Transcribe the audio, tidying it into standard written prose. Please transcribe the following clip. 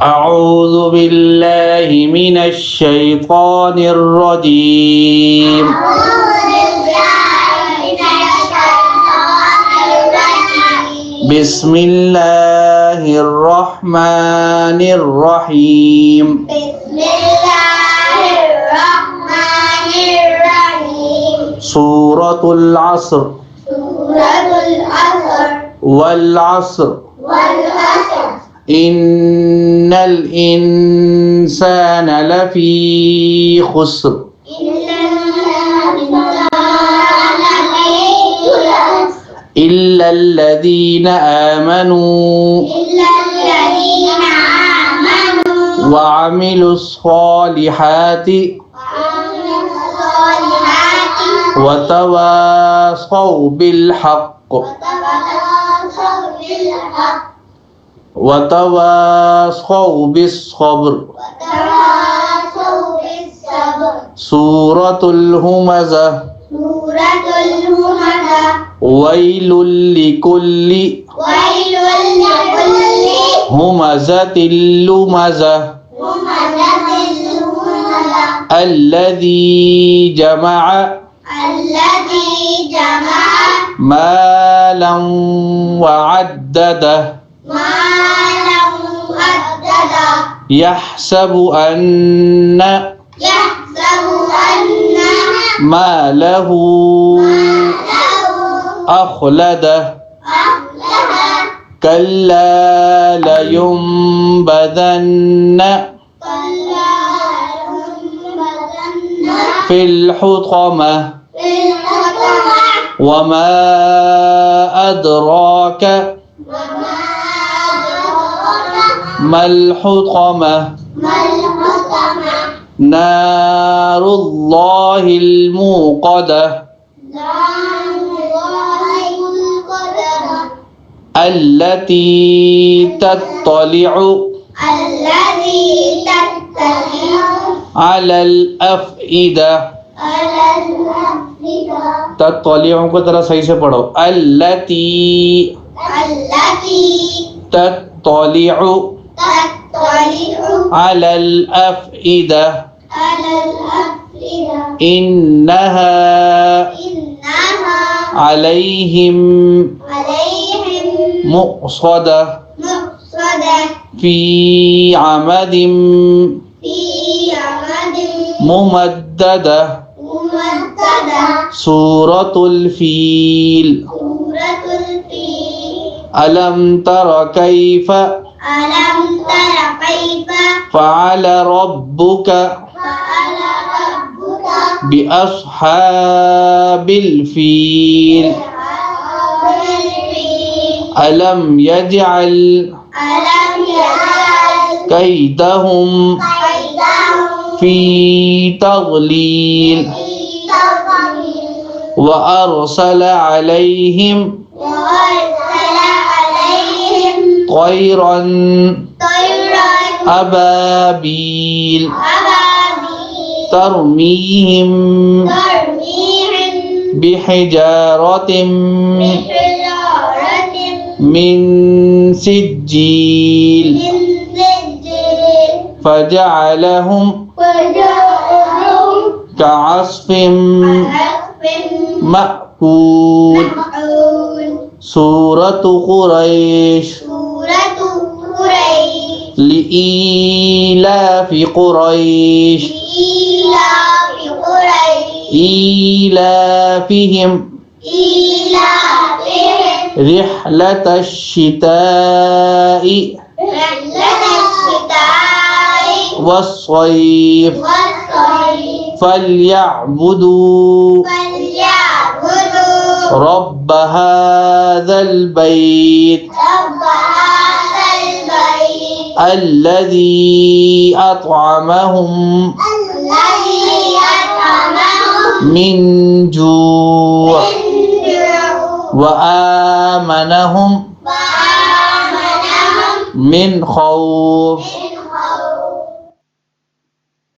أعوذ بالله من الشيطان الرجيم بسم الله الرحمن الرحيم سورة العصر والعصر إن الإنسان لفي خسر إلا الذين آمنوا وعملوا الصالحات وتواصوا بالحق وتواصوا بالصبر سورة الهمزة ويل لكل همزة لمزة الذي جمع مالا وعدده يحسب أن ماله أخلده كلا لينبذن في الحطمة وما أدراك ما الحطمة نار الله الموقدة التي تطلع على الأفئدة تطلع को तरह सही से पढ़ो التي تطلع على الأفئدة إنها عليهم مؤصدة في عمد ممددة سورة الفيل ألم تر كيف فعل ربك بأصحاب الفيل ألم يجعل كيدهم في تضليل وأرسل عليهم طيرا أبابيل ترميهم بحجارة من سجيل فجعلهم كعصف مأكول سورة قريش لإيلاف قريش إيلافهم رحلة الشتاء والصيف فليعبدوا رب هذا البيت الذي أطعمهم من جوع وآمنهم من خوف